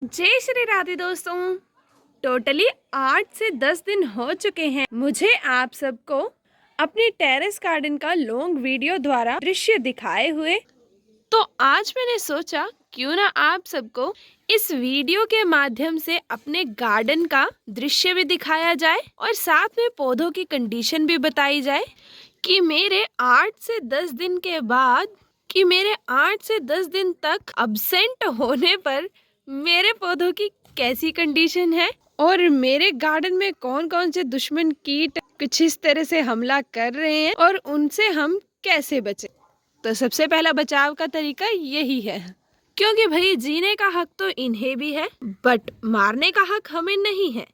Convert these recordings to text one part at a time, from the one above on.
जय श्री राधे दोस्तों। टोटली 8 से 10 दिन हो चुके हैं मुझे आप सबको अपनी टेरेस गार्डन का लॉन्ग वीडियो द्वारा दृश्य दिखाए हुए। तो आज मैंने सोचा क्यों ना आप सबको इस वीडियो के माध्यम से अपने गार्डन का दृश्य भी दिखाया जाए और साथ में पौधों की कंडीशन भी बताई जाए कि मेरे 8 से 10 दिन तक अब्सेंट होने पर मेरे पौधों की कैसी कंडीशन है और मेरे गार्डन में कौन कौन से दुश्मन कीट कुछ इस तरह से हमला कर रहे हैं और उनसे हम कैसे बचें। तो सबसे पहला बचाव का तरीका यही है, क्योंकि भाई जीने का हक तो इन्हें भी है बट मारने का हक हमें नहीं है।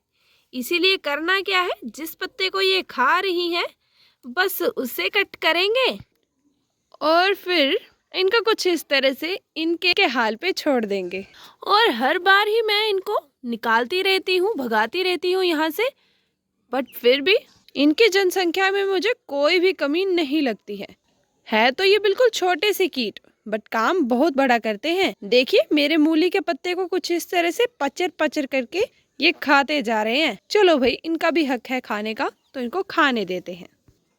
इसीलिए करना क्या है, जिस पत्ते को ये खा रही है बस उसे कट करेंगे और फिर इनका कुछ इस तरह से इनके के हाल पे छोड़ देंगे। और हर बार ही मैं इनको निकालती रहती हूँ, भगाती रहती हूँ यहाँ से, बट फिर भी इनकी जनसंख्या में मुझे कोई भी कमी नहीं लगती है तो ये बिल्कुल छोटे से कीट बट काम बहुत बड़ा करते हैं। देखिए मेरे मूली के पत्ते को कुछ इस तरह से पचर पचर करके ये खाते जा रहे हैं। चलो भाई, इनका भी हक है खाने का तो इनको खाने देते हैं।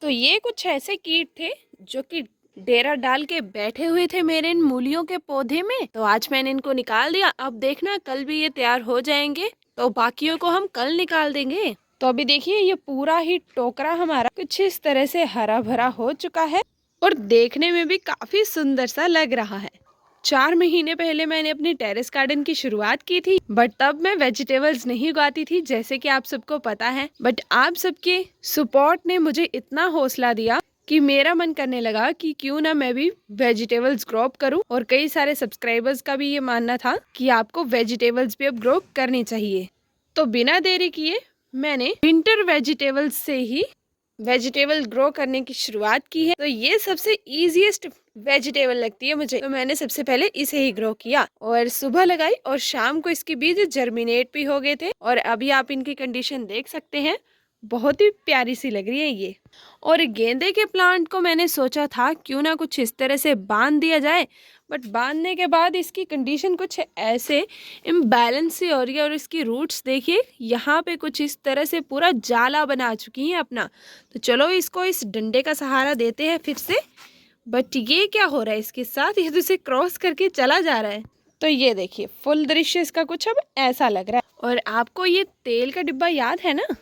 तो ये कुछ ऐसे कीट थे जो कि डेरा डाल के बैठे हुए थे मेरे इन मूलियों के पौधे में। तो आज मैंने इनको निकाल दिया। अब देखना कल भी ये तैयार हो जाएंगे तो बाकियों को हम कल निकाल देंगे। तो अभी देखिए ये पूरा ही टोकरा हमारा कुछ इस तरह से हरा भरा हो चुका है और देखने में भी काफी सुंदर सा लग रहा है। 4 महीने पहले मैंने अपनी टेरेस गार्डन की शुरुआत की थी बट तब मैं वेजिटेबल्स नहीं उगाती थी, जैसे कि आप सबको पता है। बट आप सबके सपोर्ट ने मुझे इतना हौसला दिया कि मेरा मन करने लगा कि क्यों ना मैं भी वेजिटेबल्स ग्रो अप करूं। और कई सारे सब्सक्राइबर्स का भी ये मानना था कि आपको वेजिटेबल्स भी अब ग्रो करनी चाहिए। तो बिना देरी किए मैंने विंटर वेजिटेबल्स से ही वेजिटेबल ग्रो करने की शुरुआत की है। तो ये सबसे इजीएस्ट वेजिटेबल लगती है मुझे, तो मैंने सबसे पहले इसे ही ग्रो किया और सुबह लगाई और शाम को इसके बीज जर्मिनेट भी हो गए थे। और अभी आप इनकी कंडीशन देख सकते हैं, बहुत ही प्यारी सी लग रही है ये। और गेंदे के प्लांट को मैंने सोचा था क्यों ना कुछ इस तरह से बांध दिया जाए, बट बांधने के बाद इसकी कंडीशन कुछ ऐसे इम्बैलेंस सी हो रही है। और इसकी रूट्स देखिए यहाँ पे कुछ इस तरह से पूरा जाला बना चुकी हैं अपना। तो चलो इसको इस डंडे का सहारा देते हैं फिर से। बट ये क्या हो रहा है इसके साथ, ये तो इसे क्रॉस करके चला जा रहा है। तो ये देखिए फुल दृश्य इसका कुछ अब ऐसा लग रहा है। और आपको ये तेल का डिब्बा याद है ना,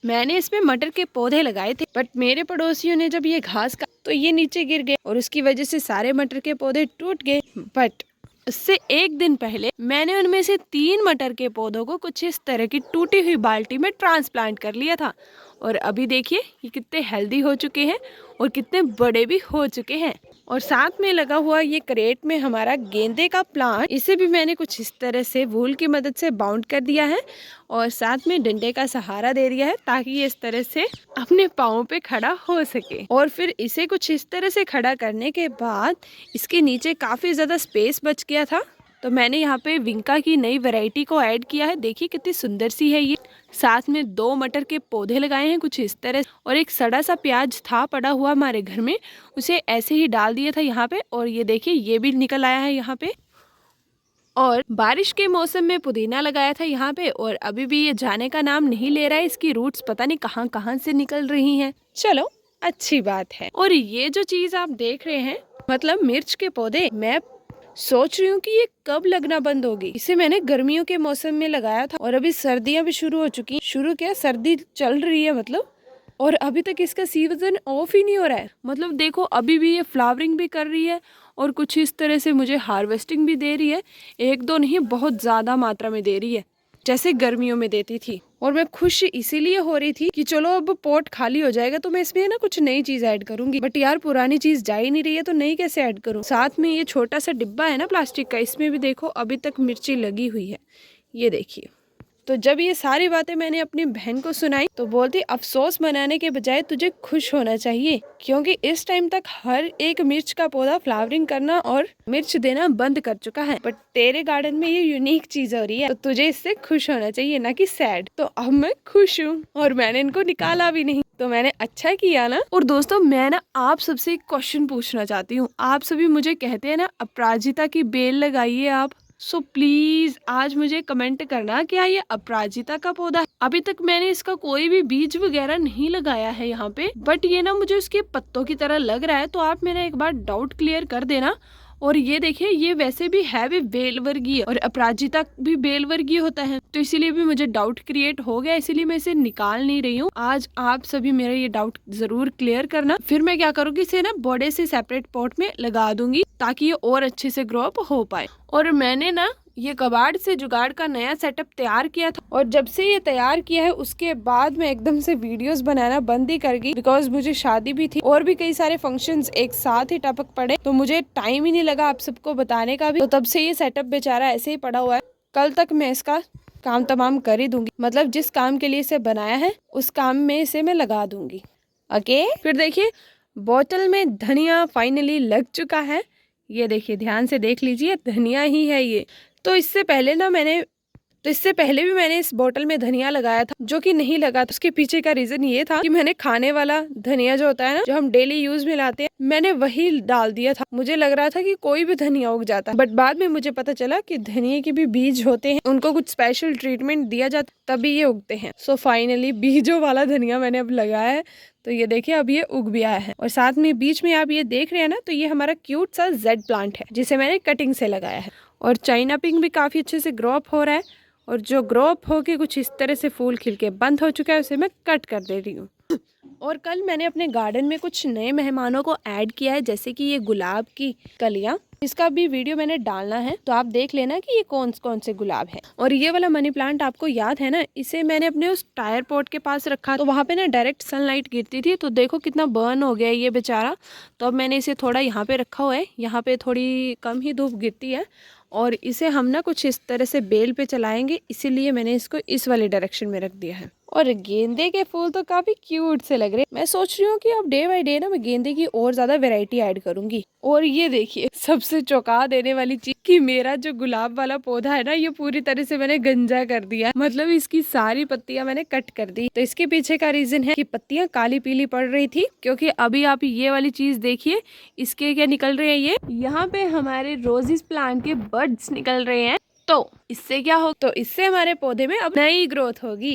मैंने इसमें मटर के पौधे लगाए थे बट मेरे पड़ोसियों ने जब ये घास का तो ये नीचे गिर गए और उसकी वजह से सारे मटर के पौधे टूट गए। बट उससे एक दिन पहले मैंने उनमें से 3 मटर के पौधों को कुछ इस तरह की टूटी हुई बाल्टी में ट्रांसप्लांट कर लिया था। और अभी देखिए ये कितने हेल्दी हो चुके हैं और कितने बड़े भी हो चुके हैं। और साथ में लगा हुआ ये क्रेट में हमारा गेंदे का प्लांट, इसे भी मैंने कुछ इस तरह से वूल की मदद से बाउंड कर दिया है और साथ में डंडे का सहारा दे दिया है ताकि ये इस तरह से अपने पाँव पे खड़ा हो सके। और फिर इसे कुछ इस तरह से खड़ा करने के बाद इसके नीचे काफ़ी ज़्यादा स्पेस बच गया था, तो मैंने यहाँ पे विंका की नई वैरायटी को ऐड किया है। देखिए कितनी सुंदर सी है ये। साथ में 2 मटर के पौधे लगाए हैं कुछ इस तरह, और एक सड़ा सा प्याज था पड़ा हुआ हमारे घर में, उसे ऐसे ही डाल दिया था यहाँ पे। और ये देखिए ये भी निकल आया है यहाँ पे। और बारिश के मौसम में पुदीना लगाया था यहाँ पे और अभी भी ये जाने का नाम नहीं ले रहा है। इसकी रूट्स पता नहीं कहाँ कहाँ से निकल रही हैं। चलो अच्छी बात है। और ये जो चीज आप देख रहे हैं मतलब मिर्च के पौधे, मैं सोच रही हूँ कि ये कब लगना बंद होगी। इसे मैंने गर्मियों के मौसम में लगाया था और अभी सर्दियां भी शुरू हो चुकी। शुरू क्या, सर्दी चल रही है मतलब, और अभी तक इसका सीजन ऑफ ही नहीं हो रहा है। मतलब देखो अभी भी ये फ्लावरिंग भी कर रही है और कुछ इस तरह से मुझे हार्वेस्टिंग भी दे रही है। 1-2 नहीं, बहुत ज़्यादा मात्रा में दे रही है जैसे गर्मियों में देती थी। और मैं खुश इसीलिए हो रही थी कि चलो अब पॉट खाली हो जाएगा तो मैं इसमें ना कुछ नई चीज ऐड करूंगी। बट यार पुरानी चीज जा ही नहीं रही है तो नई कैसे ऐड करूं। साथ में ये छोटा सा डिब्बा है ना प्लास्टिक का, इसमें भी देखो अभी तक मिर्ची लगी हुई है, ये देखिए। तो जब ये सारी बातें मैंने अपनी बहन को सुनाई तो बोलती अफसोस मनाने के बजाय तुझे खुश होना चाहिए, क्योंकि इस टाइम तक हर एक मिर्च का पौधा फ्लावरिंग करना और मिर्च देना बंद कर चुका है, बट तेरे गार्डन में ये यूनिक चीज हो रही है तो तुझे इससे खुश होना चाहिए, ना कि सैड। तो अब मैं खुश हूँ और मैंने इनको निकाला भी नहीं, तो मैंने अच्छा किया ना। और दोस्तों मैं ना आप सबसे एक क्वेश्चन पूछना चाहती हूँ। आप सभी मुझे कहते हैं ना अपराजिता की बेल लगाइए आप, सो प्लीज आज मुझे कमेंट करना क्या ये अपराजिता का पौधा है। अभी तक मैंने इसका कोई भी बीज वगैरह नहीं लगाया है यहाँ पे, बट ये ना मुझे उसके पत्तों की तरह लग रहा है, तो आप मेरा एक बार डाउट क्लियर कर देना। और ये देखिए, ये वैसे भी है भी बेल वर्गीय और अपराजिता भी बेल वर्गीय होता है, तो इसीलिए भी मुझे डाउट क्रिएट हो गया, इसीलिए मैं इसे निकाल नहीं रही हूँ। आज आप सभी मेरा ये डाउट जरूर क्लियर करना। फिर मैं क्या करूँगी, इसे ना बड़े से सेपरेट पॉट में लगा दूंगी ताकि ये और अच्छे से ग्रो अप हो पाए। और मैंने ना ये कबाड़ से जुगाड़ का नया सेटअप तैयार किया था, और जब से ये तैयार किया है उसके बाद मैं एकदम से वीडियोस बनाना बंद ही कर गई, बिकॉज मुझे शादी भी थी और भी कई सारे फंक्शंस एक साथ ही टपक पड़े, तो मुझे टाइम ही नहीं लगा आप सबको बताने का भी। तो तब से ये सेटअप बेचारा ऐसे ही पड़ा हुआ है। कल तक मैं इसका काम तमाम कर ही दूंगी, मतलब जिस काम के लिए इसे बनाया है उस काम में इसे मैं लगा दूंगी। ओके, फिर देखिए बोतल में धनिया फाइनली लग चुका है। ये देखिए, ध्यान से देख लीजिए, धनिया ही है ये। तो इससे पहले भी मैंने इस बोतल में धनिया लगाया था, जो कि नहीं लगा था। उसके पीछे का रीजन ये था कि मैंने खाने वाला धनिया जो होता है ना, जो हम डेली यूज में लाते हैं, मैंने वही डाल दिया था। मुझे लग रहा था कि कोई भी धनिया उग जाता है, बट बाद में मुझे पता चला कि धनिया के भी बीज होते हैं, उनको कुछ स्पेशल ट्रीटमेंट दिया जाता तभी ये उगते हैं। सो फाइनली बीजों वाला धनिया मैंने अब लगाया है, तो ये देखिए अब ये उग भी आया है। और साथ में बीच में आप ये देख रहे हैं ना, तो ये हमारा क्यूट सा जेड प्लांट है जिसे मैंने कटिंग से लगाया है। और चाइना पिंक भी काफी अच्छे से ग्रो अप हो रहा है, और जो ग्रो अप होके कुछ इस तरह से फूल खिल के बंद हो चुका है उसे मैं कट कर दे रही हूँ। और कल मैंने अपने गार्डन में कुछ नए मेहमानों को ऐड किया है, जैसे कि ये गुलाब की कलियां, इसका भी वीडियो मैंने डालना है, तो आप देख लेना कि ये कौन कौन से गुलाब है। और ये वाला मनी प्लांट आपको याद है ना, इसे मैंने अपने उस टायर पॉट के पास रखा, तो वहाँ पे ना डायरेक्ट सनलाइट गिरती थी, तो देखो कितना बर्न हो गया ये बेचारा। तो अब मैंने इसे थोड़ा यहाँ पे रखा हुआ है, यहाँ पे थोड़ी कम ही धूप गिरती है, और इसे हम ना कुछ इस तरह से बेल पे चलाएंगे, इसीलिए मैंने इसको इस वाले डायरेक्शन में रख दिया है। और गेंदे के फूल तो काफी क्यूट से लग रहे हैं। मैं सोच रही हूँ कि अब डे बाय डे ना मैं गेंदे की और ज्यादा वैरायटी ऐड करूंगी। और ये देखिए, सबसे चौंका देने वाली चीज कि मेरा जो गुलाब वाला पौधा है ना, ये पूरी तरह से मैंने गंजा कर दिया, मतलब इसकी सारी पत्तियां मैंने कट कर दी। तो इसके पीछे का रीजन है कि पत्तियां काली पीली पड़ रही थी, क्योंकि अभी आप ये वाली चीज देखिए, इसके क्या निकल रहे हैं, ये यहाँ पे हमारे रोजेस प्लांट के बड्स निकल रहे हैं। तो इससे क्या हो, तो इससे हमारे पौधे में अब नई ग्रोथ होगी,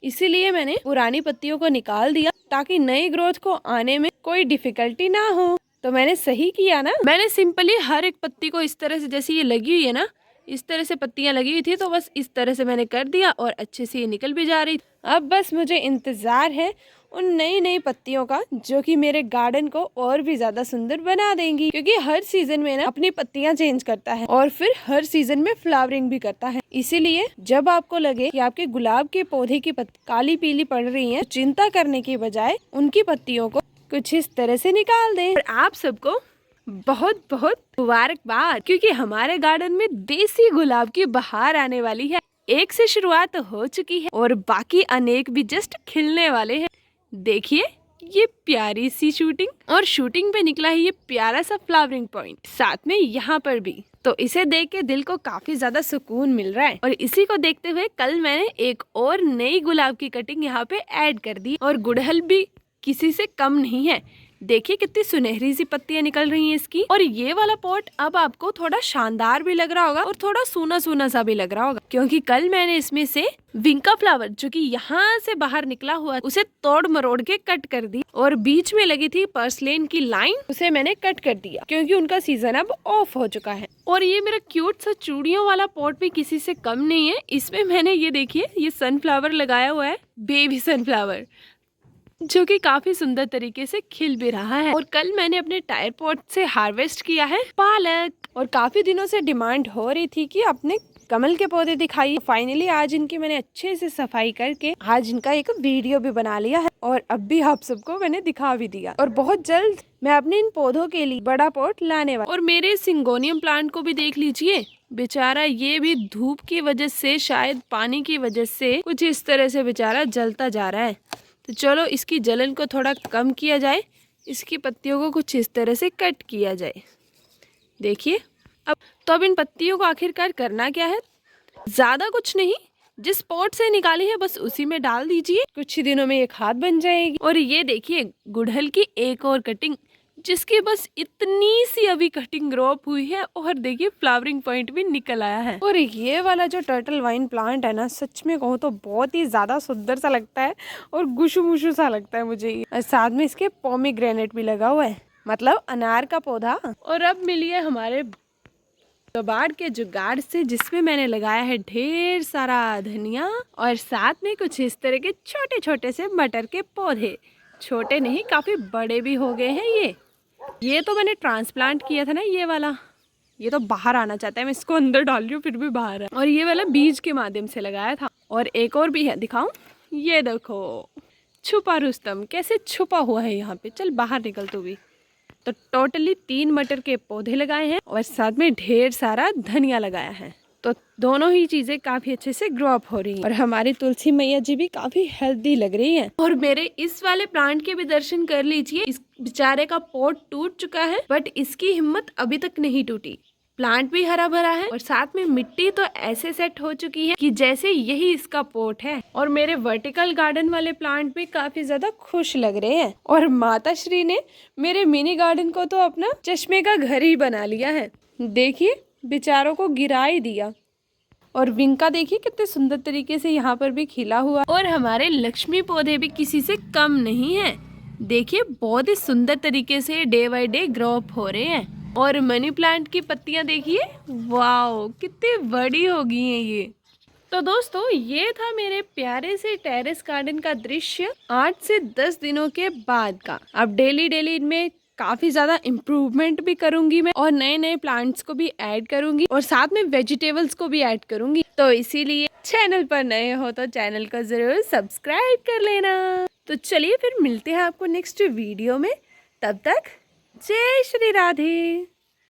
इसीलिए मैंने पुरानी पत्तियों को निकाल दिया, ताकि नई ग्रोथ को आने में कोई डिफिकल्टी ना हो। तो मैंने सही किया ना, मैंने सिंपली हर एक पत्ती को इस तरह से, जैसे ये लगी हुई है ना, इस तरह से पत्तियां लगी हुई थी, तो बस इस तरह से मैंने कर दिया और अच्छे से ये निकल भी जा रही। अब बस मुझे इंतजार है उन नई नई पत्तियों का, जो कि मेरे गार्डन को और भी ज्यादा सुंदर बना देंगी, क्योंकि हर सीजन में ना अपनी पत्तियां चेंज करता है और फिर हर सीजन में फ्लावरिंग भी करता है। इसीलिए जब आपको लगे कि आपके गुलाब के पौधे की पत्ती काली पीली पड़ रही है, चिंता करने की बजाय उनकी पत्तियों को कुछ इस तरह से निकाल दें। और आप सबको बहुत बहुत मुबारकबाद, क्योंकि हमारे गार्डन में देसी गुलाब की बहार आने वाली है। एक से शुरुआत हो चुकी है और बाकी अनेक भी जस्ट खिलने वाले हैं। देखिए ये प्यारी सी शूटिंग, और शूटिंग पे निकला है ये प्यारा सा फ्लावरिंग पॉइंट, साथ में यहाँ पर भी। तो इसे देख के दिल को काफी ज्यादा सुकून मिल रहा है। और इसी को देखते हुए कल मैंने एक और नई गुलाब की कटिंग यहाँ पे ऐड कर दी, और गुड़हल भी किसी से कम नहीं है। देखिए कितनी सुनहरी सी पत्तियां निकल रही हैं इसकी। और ये वाला पॉट अब आपको थोड़ा शानदार भी लग रहा होगा और थोड़ा सूना सूना सा भी लग रहा होगा, क्योंकि कल मैंने इसमें से विंका फ्लावर, जो कि यहाँ से बाहर निकला हुआ, उसे तोड़ मरोड़ के कट कर दी, और बीच में लगी थी पर्सलेन की लाइन, उसे मैंने कट कर दिया, क्योंकि उनका सीजन अब ऑफ हो चुका है। और ये मेरा क्यूट सा चूड़ियों वाला पॉट भी किसी से कम नहीं है। इसमें मैंने ये देखिए, ये सनफ्लावर लगाया हुआ है, बेबी सनफ्लावर, जो कि काफी सुंदर तरीके से खिल भी रहा है। और कल मैंने अपने टायर पॉट से हार्वेस्ट किया है पालक, और काफी दिनों से डिमांड हो रही थी कि अपने कमल के पौधे दिखाइए। फाइनली आज इनकी मैंने अच्छे से सफाई करके आज इनका एक वीडियो भी बना लिया है, और अब भी आप सबको मैंने दिखा भी दिया। और बहुत जल्द मैं अपने इन पौधों के लिए बड़ा पॉट लाने वाला। और मेरे सिंगोनियम प्लांट को भी देख लीजिए, बेचारा ये भी धूप की वजह से, शायद पानी की वजह से, कुछ इस तरह से बेचारा जलता जा रहा है। तो चलो इसकी जलन को थोड़ा कम किया जाए, इसकी पत्तियों को कुछ इस तरह से कट किया जाए। देखिए अब इन पत्तियों को आखिरकार करना क्या है, ज्यादा कुछ नहीं, जिस पॉट से निकाली है बस उसी में डाल दीजिए, कुछ ही दिनों में ये खाद बन जाएगी। और ये देखिए गुड़हल की एक और कटिंग जिसकी बस इतनी सी अभी कटिंग ग्रो अप हुई है और देखिए फ्लावरिंग पॉइंट भी निकल आया है। और ये वाला जो टर्टल वाइन प्लांट है ना, सच में कहूँ तो बहुत ही ज्यादा सुंदर सा लगता है और गुशु मुशु सा लगता है मुझे ये। और साथ में इसके पोमीग्रेनेट भी लगा हुआ है, मतलब अनार का पौधा। और अब मिलिए हमारे कबाड़ के जुगाड़ से, जिसमें मैंने लगाया है ढेर सारा धनिया और साथ में कुछ इस तरह के छोटे छोटे से मटर के पौधे। छोटे नहीं, काफी बड़े भी हो गए हैं ये तो मैंने ट्रांसप्लांट किया था ना ये वाला, ये तो बाहर आना चाहता है, मैं इसको अंदर डाल रही हूँ फिर भी बाहर है। और ये वाला बीज के माध्यम से लगाया था। और एक और भी है, दिखाऊं? ये देखो, छुपा रुस्तम कैसे छुपा हुआ है यहाँ पे। चल बाहर निकल तू भी। तो टोटली 3 मटर के पौधे लगाए हैं और साथ में ढेर सारा धनिया लगाया है। तो दोनों ही चीजें काफी अच्छे से ग्रो अप हो रही हैं। और हमारी तुलसी मैया जी भी काफी हेल्दी लग रही हैं। और मेरे इस वाले प्लांट के भी दर्शन कर लीजिए। इस बेचारे का पॉट टूट चुका है बट इसकी हिम्मत अभी तक नहीं टूटी। प्लांट भी हरा भरा है और साथ में मिट्टी तो ऐसे सेट हो चुकी है कि जैसे यही इसका पोट है। और मेरे वर्टिकल गार्डन वाले प्लांट भी काफी ज्यादा खुश लग रहे हैं। और माता श्री ने मेरे मिनी गार्डन को तो अपना चश्मे का घर ही बना लिया है। देखिए, बेचारों को गिरा ही दिया। और विंका देखिए कितने सुंदर तरीके से यहाँ पर भी खिला हुआ। और हमारे लक्ष्मी पौधे भी किसी से कम नहीं है। देखिए, बहुत ही सुंदर तरीके से day by day grow up हो रहे हैं। और मनी प्लांट की पत्तियां देखिए, वाओ कितनी बड़ी हो गई हैं ये। तो दोस्तों, ये था मेरे प्यारे से टेरेस गार्डन का दृश्य 8 से 10 दिनों के बाद का। अब डेली डेली इनमें काफी ज्यादा इम्प्रूवमेंट भी करूंगी मैं, और नए नए प्लांट्स को भी ऐड करूंगी और साथ में वेजिटेबल्स को भी ऐड करूंगी। तो इसीलिए चैनल पर नए हो तो चैनल को जरूर सब्सक्राइब कर लेना। तो चलिए फिर मिलते हैं आपको नेक्स्ट वीडियो में। तब तक जय श्री राधे।